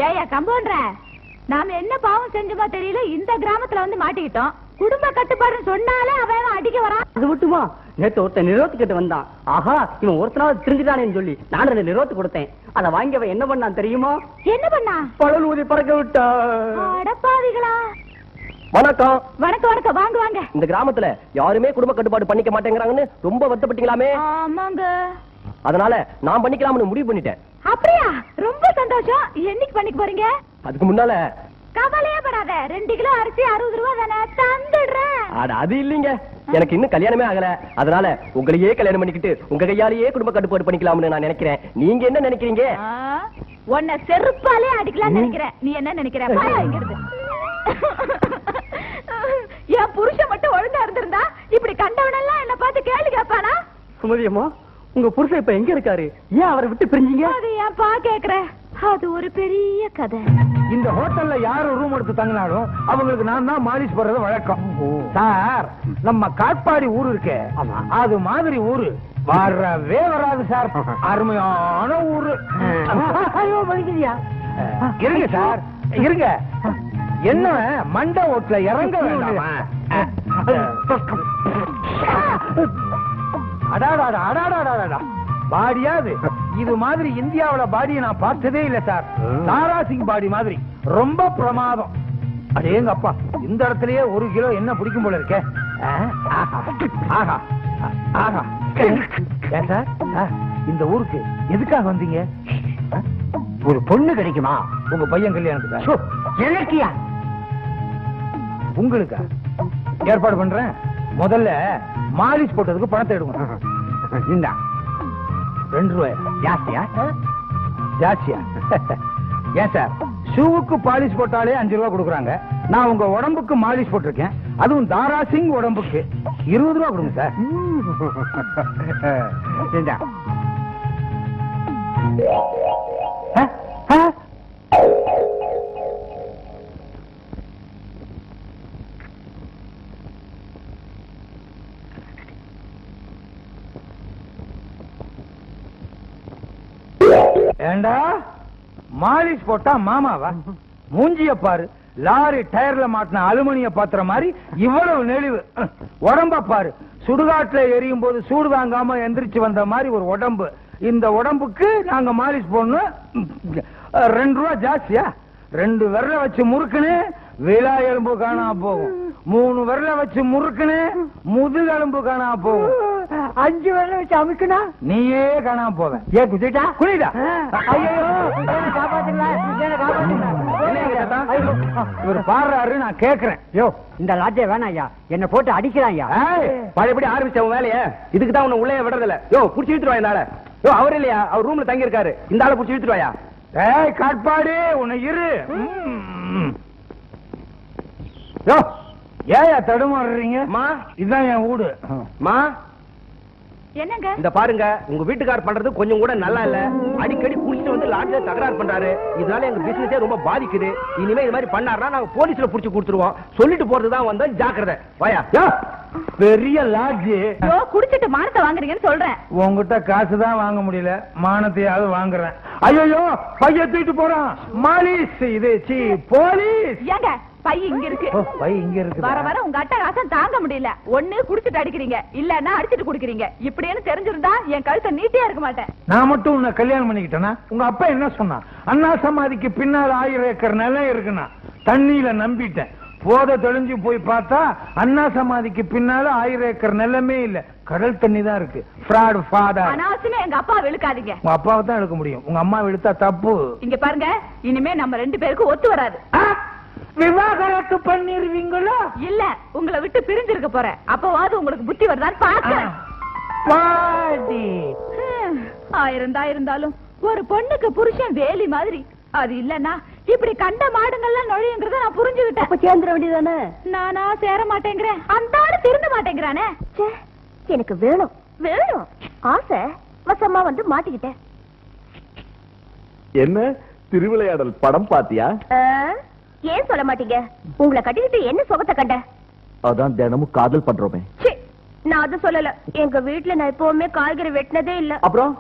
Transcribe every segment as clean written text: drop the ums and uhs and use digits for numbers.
ஏயா கம்பவுண்டர, நாம என்ன பாவம் செஞ்சோமா தெரியல, இந்த கிராமத்துல வந்து மாட்டிக்கிட்டோம். குடும்ப கட்டுப்பாடு சொன்னாலே அவன் அடிக்க வரான். அது மட்டுமா, நேத்து ஒருத்தன் நிரோத்து கிட்ட வந்தான். ஆஹா, இவன் ஒருத்தனாவது திருந்துட்டானேன்னு சொல்லி நான் 2 நிரோத்து கொடுத்தேன். அதை வாங்கி அவன் என்ன பண்ணான் தெரியுமா? என்ன பண்ணா? பழல் ஊதி பறக்க விட்டா. அடப்பாவிகளா. வணக்கம். வணக்கம் வணக்கம், வாங்க வாங்க. இந்த கிராமத்துல யாருமே குடும்ப கட்டுப்பாடு பண்ணிக்க மாட்டேங்கிறாங்கன்னு ரொம்ப வருத்தப்பட்டீங்களாமே. ஆமாங்க. அதனால நான் பண்ணிக்கலாம்னு முடிவு பண்ணிட்டேன். அப்படியா? ரொம்ப சந்தோஷம். என்னைக்கு பண்ணிக்க போறீங்க? அதுக்கு முன்னால கவலையே படாத, 2 கிலோ அரிசி 60 ரூபாய் தானே, தந்துடுறேன். அது இல்லீங்க, எனக்கு இன்னும் கல்யாணமே ஆகல. அதனால உங்களையே கல்யாணம் பண்ணிக்கிட்டு உங்க கையாலேயே குடும்ப கட்டுப்பாடு பண்ணிக்கலாம்னு நான் நினைக்கிறேன். நீங்க என்ன நினைக்கிறீங்க? உன்னை செருப்பாலே அடிக்கலாம்னு நினைக்கிறேன். நீ என்ன நினைக்கிற? என் புருஷன் மட்டும் ஒழுங்கா இருந்திருந்தா இப்படி கண்டவனெல்லாம் என்ன பார்த்து கேள்வி கேட்பானா? சுமதியம்மா, உங்க புருஷன் இப்ப எங்க இருக்காரு? ஏன் அவரை விட்டு பிரிஞ்சீங்க? அது ஏன்பா கேக்குற? அது ஒரு பெரிய கதை. இந்த ஹோட்டல்ல யாரு ரூம் எடுத்து தங்கினாலும் அவங்களுக்கு நான் தான் மாலிஷ் போடுறது வழக்கம். சார், நம்ம காட்பாடி ஊரு இருக்கே, அது மாதிரி ஊரு வரவே வராது சார். அருமையான ஊரு. இருங்க சார், இருங்க. என்ன மண்டை ஓட்டுல இறங்க வேண்டாமா? அடாடா அடாடா, பாடியாது இது மாதிரி இந்தியாவுல பாடியை நான் பார்த்ததே இல்ல சார். தாரா சிங் பாடி மாதிரி ரொம்ப பிரமாதம். அடேங்க அப்பா, இந்த இடத்துலயே 1 கிலோ என்ன பிடிக்கும் போல இருக்கே. ஆஹா ஆஹா. ஏன் சார், இந்த ஊருக்கு எதுக்காக வந்தீங்க? ஒரு பொண்ணு கிடைக்குமா உங்க பையன் கல்யாணத்துக்கு? எனக்கியா? உங்களுக்கா? ஏற்பாடு பண்றேன். முதல்ல மாலிஷ் போட்டதுக்கு பணத்தை எடுங்க. இந்த 2 ரூபாய் ஜாஸ்தியா? ஜாஸ்தியா? ஏன் சார், ஷூவுக்கு பாலிஷ் போட்டாலே 5 ரூபாய் கொடுக்குறாங்க. நான் உங்க உடம்புக்கு மாலிஷ் போட்டிருக்கேன், அதுவும் தாரா சிங் உடம்புக்கு 20 ரூபாய் கொடுங்க சார். ஏண்டா மாலிஷ் போட்டா மாமாவா? மூஞ்சிய பாரு, லாரி டயர்ல மாட்டின அலுமினிய பாத்திரம் மாதிரி இவ்வளவு நெளிவு. உடம்ப பாரு, சுடுகாட்டுல எரியும் போது சூடு தாங்காம எந்திரிச்சு வந்த மாதிரி ஒரு உடம்பு. இந்த உடம்புக்கு நாங்க மாலிஷ் போடணும். 2 ரூபாய் ஜாஸ்தியா? 2 விரல வச்சு முறுக்குன்னு விழா எலும்பு காணா போகும். 3 விரல வச்சு முறுக்குன்னு முதுகெலும்பு காணா போகும். 5 விரல வச்சு அமுக்குனா நீயே காணாம போவ. ஏ குதிட்டா குளிடா. இவர் பாடுறாரு, நான் கேக்குறேன். யோ, இந்த லாஜே வேணாம் ஐயா, என்ன போட்டு அடிக்கிறான் ஐயா. பழையபடி ஆரம்பிச்ச உன் வேலைய, இதுக்கு தான் உன்னை உள்ளே விடுறதில்ல. யோ, புடிச்சு இழுத்துருவா இந்த ஆளை. யோ, அவர் இல்லையா, அவர் ரூம்ல தங்கி இருக்காரு. இந்த ஆளை புடிச்சு இழுத்துருவாயா? ஏய் காட்பாடி, உன்னை இரு. யோ, ஏயா தடுமாறுறீங்க? மா, இதுதான் என் வீடு. மா, என்னங்க இந்த பாருங்க, உங்க வீட்டுக்கார் பண்றது கொஞ்சம் கூட நல்லா இல்ல. அடிக்கடி குடிச்சிட்டு வந்து லாட்ஜ்ல தகராறு பண்றாரு. இதனால எங்க பிசினஸே ரொம்ப பாதிக்குது. இனிமே இது மாதிரி பண்ணாருன்னா நாங்க போலீஸ்ல புடிச்சு கொடுத்துருவோம். சொல்லிட்டு போறதுதான் வந்தோம், ஜாக்கிரதை. வாயா. பெரிய லாட்ஜ். குடிச்சிட்டு மானத்தை வாங்குறீங்கன்னு சொல்றேன். உங்ககிட்ட காசு தான் வாங்க முடியல, மானத்தையாவது வாங்குறேன். ஐயோ, பைய தூக்கிட்டு போறான். மாலிஷ் இது சி போலீஸ். ஏங்க பை இங்க இருக்கு. பை இங்க இருக்கு. வர வர உங்க அட்டகாசம் தாங்க முடியல. ஒண்ணு குடிச்சிட்டு அடிக்கிறீங்க, இல்லன்னா அடிச்சிட்டு குடிக்கிறீங்க. இப்படின்னு தெரிஞ்சிருந்தா என் கழுத்தை நீட்டியா இருக்க மாட்டேன். நான் மட்டும் உன்னை கல்யாணம் பண்ணிக்கிட்டேனா? உங்க அப்பா என்ன சொன்னா? அண்ணா சமாதிக்கு பின்னால் 1000 ஏக்கர் நிலம் இருக்குன்னா தண்ணியில நம்பிட்டேன். போத தெளிஞ்சு போய் பார்த்தா அண்ணா சமாதிக்கு பின்னால 1000 ஏக்கர் நிலமே இல்ல, கடல் தண்ணி தான் இருக்கு. Fraud father. அனாவசியமா எங்க அப்பா இழுக்காதீங்க. உங்க அப்பாவை தான் எடுக்க முடியும், உங்க அம்மா இழுத்தா தப்பு. இங்க பாருங்க, இனிமே நம்ம 2 பேருக்கும் ஒத்து வராது. விவாகரத்து பண்ணிருவீங்களா? இல்ல, உங்களை விட்டு பிரிஞ்சிருக்க போறேன். அப்பவாது உங்களுக்கு புத்தி வருதான்னு பாக்க. ஆயிரம் தான் இருந்தாலும் ஒரு பொண்ணுக்கு புருஷன் வேலி மாதிரி. அது இல்லன்னா இப்படி கண்ட மாடுங்கள்லாம் நுழையுங்கிறத நான் புரிஞ்சுக்கிட்டேன். அப்ப சேர்ந்துட வேண்டியதானே? நானா சேர மாட்டேங்கிறேன், அந்த ஆளு திருந்த மாட்டேங்கிறானே. எனக்கு வேணும் வேணும் ஆசை வசமா வந்து மாட்டிக்கிட்டேன். என்ன திருவிளையாடல் படம் பாத்தியா? ஏன் சொல்ல மாட்டீங்க? உங்களை கட்டிக்கிட்டு என்ன சுகத்தை கண்ட? அதான் தினமும் காதல் பண்றோமே. நான் அது சொல்லல. எங்க வீட்டுல நான் எப்பவுமே காய்கறி வெட்டினதே இல்ல. அப்புறம்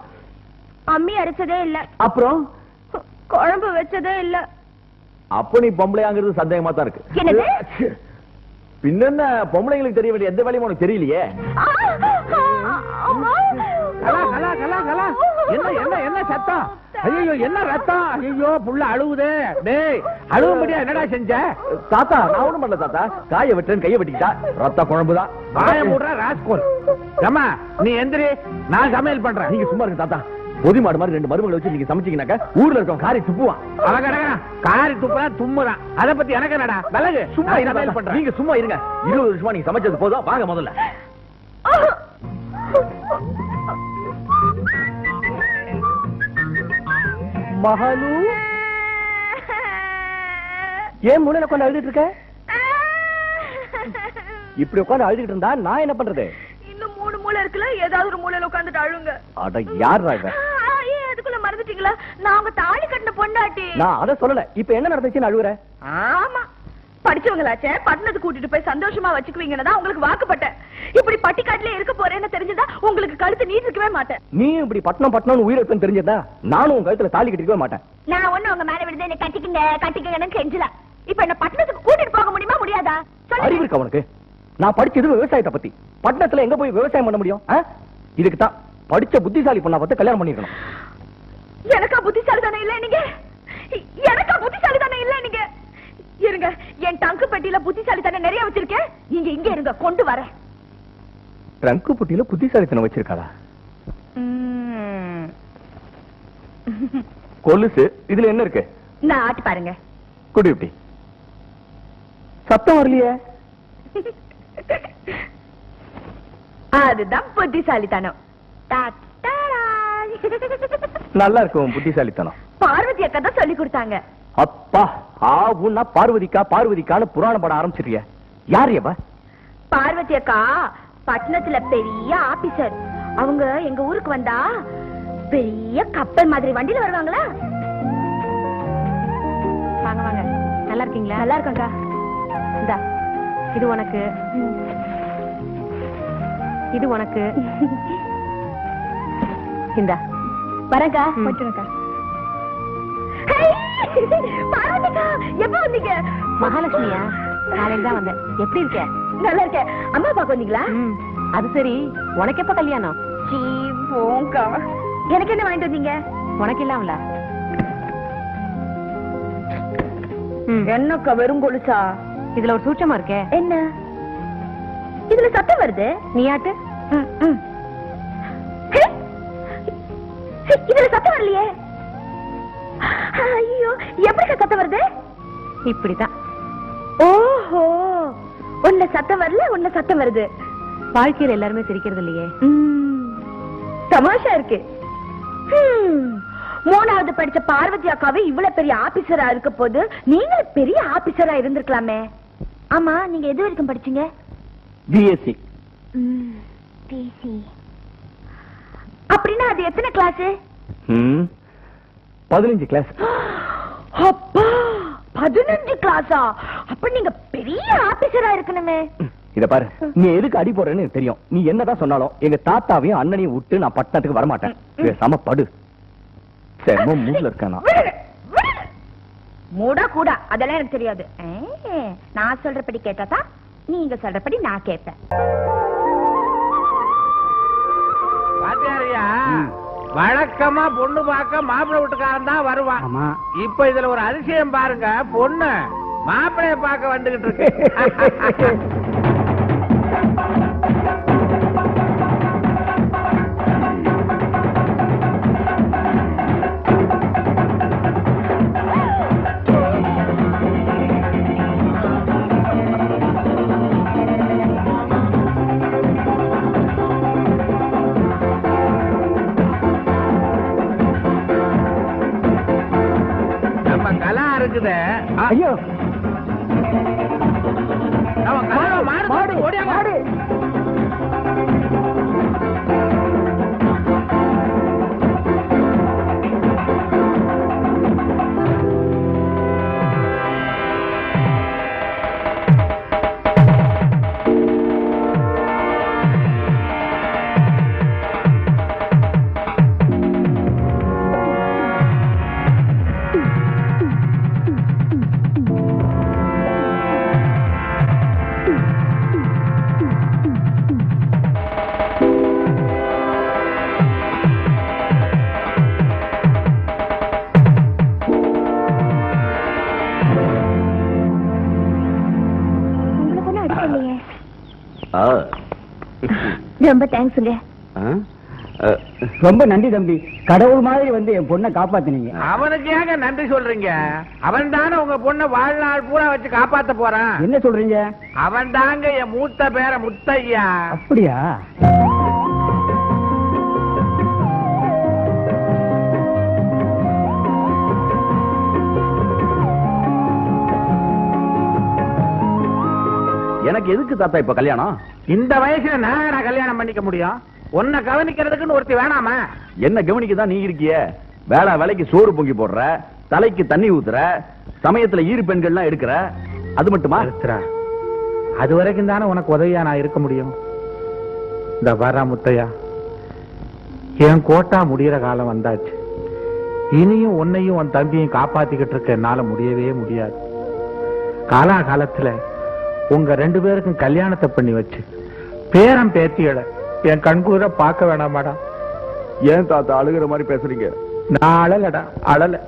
அம்மி அரைச்சதே இல்ல. அப்புறம் குழம்பு வச்சதே இல்ல. அப்ப நீ பொம்பளையாங்கிறது சந்தேகமா தான் இருக்கு. என்னது? பின்ன பொம்பளைங்களுக்கு தெரிய வேண்டிய எந்த வேலையும் உனக்கு தெரியலையே. என்ன சத்தம்? ஐயோ என்ன ரத்தம்? ஐயோ புள்ள அழுவுதே. டேய் அழுவும்படியா என்னடா செஞ்ச? தாத்தா நான் ஒண்ணும் பண்ணல தாத்தா. காய வெட்டுறேன்னு கைய வெட்டிக்கிட்டா ரத்த குழம்புதான். வாய மூடுற ராஸ்கோல். அம்மா நீ எந்திரி, நான் சமையல் பண்றேன். நீங்க சும்மா இருங்க தாத்தா. பொதி மாடு மாதிரி 2 மருமகளை வச்சு நீங்க சமைச்சீங்கன்னாக்க ஊர்ல இருக்கவன் காரி துப்புவான். காரி துப்புறா தும்முறான். அத பத்தி எனக்கு என்னடா? விலகு. சும்மா நான் சமையல் பண்றேன். நீங்க சும்மா இருங்க. 20 வருஷமா நீங்க சமைச்சது போதும். வாங்க முதல்ல. மகாலு ஏன் மூலையில உட்காந்து அழுதுட்டு இருக்க? இப்படி உட்காந்து அழுதுட்டு இருந்தா நான் என்ன பண்றது? இன்னும் 3 மூளை இருக்குல்ல, ஏதாவது ஒரு மூலையில உட்காந்துட்டு அழுங்க. அட யாரா இவ? அதுக்குள்ள மறந்துட்டீங்களா? நான் உங்க தாலி கட்டின பொண்டாட்டி. நான் அத சொல்லல. இப்ப என்ன நடந்துச்சுன்னு அழுகுற? ஆமா, படிச்சவங்களாச்சே பட்டணத்து கூட்டிட்டு போய் சந்தோஷமா வச்சுக்குவீங்கன்னு தான் உங்களுக்கு வாக்குப்பட்டேன். இப்படி பட்டிக்காட்டுல இருக்க போறேன்னு தெரிஞ்சதா உங்களுக்கு கழுத்து நீட்டிருக்கவே மாட்டேன். நீ இப்படி பட்டணம் உயிரிழப்புன்னு தெரிஞ்சதா நானும் உன் கழுத்துல தாலி கட்டிக்கவே மாட்டேன். நான் ஒண்ணு உங்க மேல விழுந்து என்ன கட்டிக்கங்கன்னு கெஞ்சல. இப்ப என்ன பட்டணத்துக்கு கூட்டிட்டு போக முடியுமா முடியாதா? அறிவு இருக்கா உனக்கு? நான் படிச்சது விவசாயத்தை பத்தி. பட்டணத்துல எங்க போய் விவசாயம் பண்ண முடியும்? இதுக்கு தான் படிச்ச புத்திசாலி பொண்ணா பார்த்து கல்யாணம் பண்ணிருக்கணும். எனக்கா புத்திசாலி தானே இல்ல நீங்க? எனக்கா புத்திசாலி தானே இல்ல நீங்க? இருங்க, என் டங்கு பெட்டியில புத்திசாலி தானே நிறைய வச்சிருக்கேன். நீங்க இங்க இருங்க, கொண்டு வரேன். ட்ரங்கு புட்டியில புத்திசாலித்தனம் வச்சிருக்காளா? கொலுசு இதுல என்ன இருக்கு? நான் ஆட்டி பாருங்க. குடி இப்படி. சத்தம் வரலையே. அதுதான் புத்திசாலித்தனம். நல்லா இருக்கும் புத்திசாலித்தனம். பார்வதி அக்கா தான் சொல்லி கொடுத்தாங்க. அப்பா ஆவுன்னா பார்வதிக்கான்னு புராணம் படம் ஆரம்பிச்சிருக்கிய. யார் எவ? பார்வதி அக்கா பட்டணத்துல பெரிய ஆபீசர். அவங்க எங்க ஊருக்கு வந்தா பெரிய கப்பல் மாதிரி வண்டியில வருவாங்களா? வாங்க வாங்க. நல்லா இருக்கீங்களா? நல்லா இருக்கேன்க்கா. இந்தா இது உனக்கு, இது உனக்கு. இந்தா வரேன்க்கா. போச்சுங்கக்கா. பார்வதிக்கா எப்ப வந்தீங்க? மகாலட்சுமியா? நாளைக்கு தான் வந்தேன். எப்படி இருக்க? நல்லா இருக்கேன். அம்மா பாக்க வந்தீங்களா? அது சரி, உனக்கு எப்ப கல்யாணம்? சீ போங்கா. எனக்கு என்ன வாங்கிட்டு வந்தீங்க? உனக்கு இல்லாமல என்னக்கா வெறும் கொலுசா? இதுல ஒரு சூட்சமா இருக்கே. என்ன இதுல சத்தம் வருது? நீயாட்டு. இதுல சத்தம் வரலையே. ஐயோ, எப்படி சத்தம் வருது? இப்படித்தான். ஓஹோ, உன்ன சத்தம் வரல, உன்ன சத்தம் வருது. வாழ்க்கையில எல்லாருமே சிரிக்கிறது இல்லையே. தமாஷா இருக்கு. 3வது படிச்ச பார்வதி அக்காவே இவ்வளவு பெரிய ஆபீசரா இருக்க போது நீங்களும் பெரிய ஆபீசரா இருந்திருக்கலாமே. ஆமா, நீங்க எது வரைக்கும் படிச்சீங்க? பிஎஸ்சி. அப்படின்னா அது எத்தனை கிளாஸ்? 15 கிளாஸ். அப்பா 15 கிளாஸா? அப்ப நீங்க பெரிய ஆபீசரா இருக்கணுமே. இத பாரு, நீ எதுக்கு அடி போறேன்னு எனக்கு தெரியும். நீ என்னதான் சொன்னாலும் எங்க தாத்தாவையும் அண்ணனையும் விட்டு நான் பட்டணத்துக்கு வர மாட்டேன். சமப்படு. சரி, மூட்ல இருக்கானா? மூடா கூடா அதெல்லாம் எனக்கு தெரியாது. நான் சொல்றபடி கேட்டாதான் நீங்க சொல்றபடி நான் கேட்பேன். பாத்தியாரியா, வழக்கமா பொண்ணு பார்க்க மாப்பிள்ளை வீட்டுக்காரன் தான் வருவான். இப்ப இதுல ஒரு அதிசயம் பாருங்க, பொண்ணு மாப்பிள்ளைய பார்க்க வந்துகிட்டு இருக்கு. ஐயோ, மாடு ஓடியா மாடு. ரொம்ப தேங்க்ஸுங்க. ரொம்ப நன்றி தம்பி, கடவுள் மாதிரி வந்து என் பொண்ணை காப்பாத்தினீங்க. அவனுக்கு ஏங்க நன்றி சொல்றீங்க? அவன் தானே உங்க பொண்ணை வாழ்நாள் பூரா வச்சு காப்பாத்த போறான். என்ன சொல்றீங்க? அவன் தாங்க என் மூத்த பேர முத்தையா. அப்படியா? எனக்கு எதுக்கு தாத்தா இப்ப கல்யாணம்? இந்த வயசுல நான் கல்யாணம் பண்ணிக்க முடியும்? உன்னை கவனிக்கிறதுக்குன்னு ஒருத்தி வேணாமா? என்ன கவனிக்கதான் நீ இருக்கிய? வேலைக்கு சோறு பொங்கி போடுற, தலைக்கு தண்ணி ஊத்துற, சமயத்துல ஈரு பெண்கள்லாம் எடுக்கிற, அது மட்டுமா? அது வரைக்கும் தானே உனக்கு உதவியா நான் இருக்க முடியும். இந்த வர முத்தையா, என் கோட்டா முடியற காலம் வந்தாச்சு. இனியும் உன்னையும் உன் தம்பியும் காப்பாத்திக்கிட்டு இருக்க என்னால முடியவே முடியாது. காலாகாலத்துல உங்க 2 பேருக்கும் கல்யாணத்தை பண்ணி வச்சு பேரம் பேத்தியட என் கண்கூர பார்க்க வேணாமாடா? ஏன் தாத்தா அழுகிற மாதிரி பேசுறீங்க? நான் அழலடா, அழல.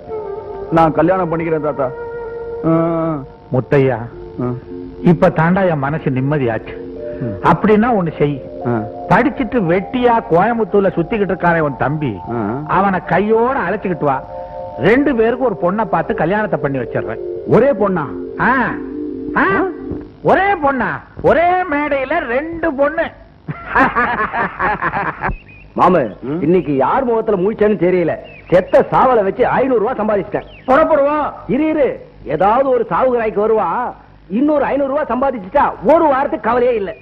நான் கல்யாணம் பண்ணிக்கிறேன் தாத்தா. முத்தையா, இப்ப தாண்டா என் மனசு நிம்மதியாச்சு. அப்படின்னா ஒண்ணு செய். படிச்சுட்டு வெட்டியா கோயம்புத்தூர்ல சுத்திக்கிட்டு இருக்கானே உன் தம்பி, அவனை கையோட அழைச்சுக்கிட்டு வா. 2 பேருக்கு ஒரு பொண்ணை பார்த்து கல்யாணத்தை பண்ணி வச்சிடுறேன். ஒரே பொண்ணா? ஒரே பொண்ணா? ஒரே மேடையில 2 பொண்ணு. மாமு, இன்னைக்கு யார் முகத்துல முழிச்சேன்னு தெரியல. செத்த சாவலை வச்சு 500 ரூபாய் சம்பாதிச்சிட்டேன். புறப்படுவோம். இரு, ஏதாவது ஒரு சாவுகராய்க்கு வருவான். இன்னொரு 500 ரூபாய் சம்பாதிச்சுட்டா ஒரு வாரத்துக்கு கவலையே இல்ல.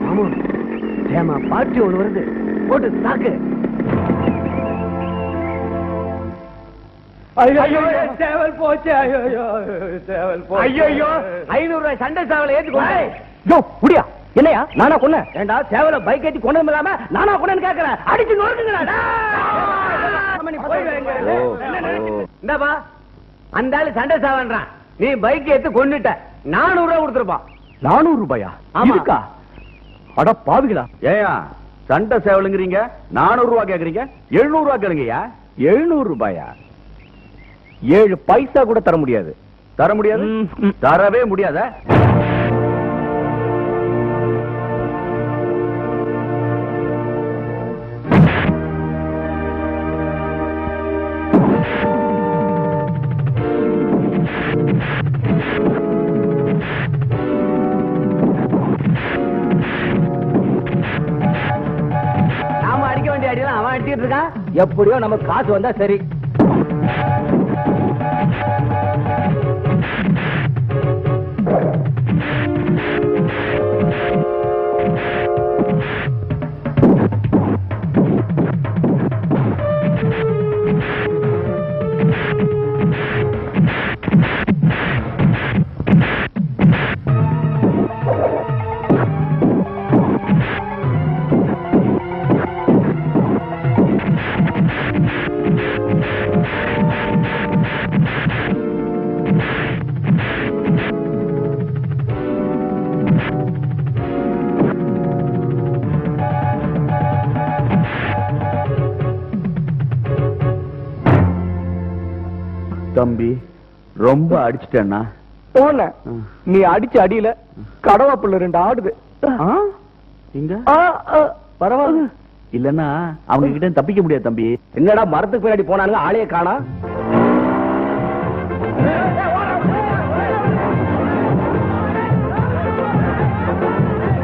மாமு, ஏமா பாட்டி ஒண்ணு வருது, போட்டு தாக்கு. ஐயோ, சேவல் போச்சு. ஐயோ, சேவல் போச்சு. ஐயோ, 500 ரூபாய் சண்டை சாவலை ஏத்துக்கோ. முடியா? என்னையா நானா கொன்ன? ஏண்டா சேவல பைக் ஏத்தி கொண்டதும் இல்லாம நானா கொன்னேன்னு கேக்குறேன். அடிச்சு நொறுக்குங்கடா. இந்தாப்பா, அந்த ஆளு சண்டை சாவன்றான், நீ பைக் ஏத்து கொண்டுட்ட. 400 ரூபாய் கொடுத்துருப்பான். 400 ரூபாயா? இருக்கா? அட பாவிகளா! ஏயா சண்டை சேவலுங்கிறீங்க, 400 ரூபாய் கேக்குறீங்க? 700 ரூபாய் கேளுங்கய்யா. 700 ரூபாயா? 7 பைசா கூட தர முடியாது. தர முடியாது? தரவே முடியாத. நாம அடிக்க வேண்டிய அடியெல்லாம் அவன் அடிச்சிட்டு இருக்கான். எப்படியோ நமக்கு காசு வந்தா சரி. தம்பி, ரொம்ப அடிச்சிட்டேன்னா? போன நீ அடிச்ச அடியில கடவாப்புள்ள 2 ஆடுது. இங்க பரவாயில்ல. இல்லன்னா அவங்க கிட்ட தப்பிக்க முடியாது தம்பி. என்னடா மரத்துக்கு பின்னாடி போனானுங்க, ஆளையே காணோம்.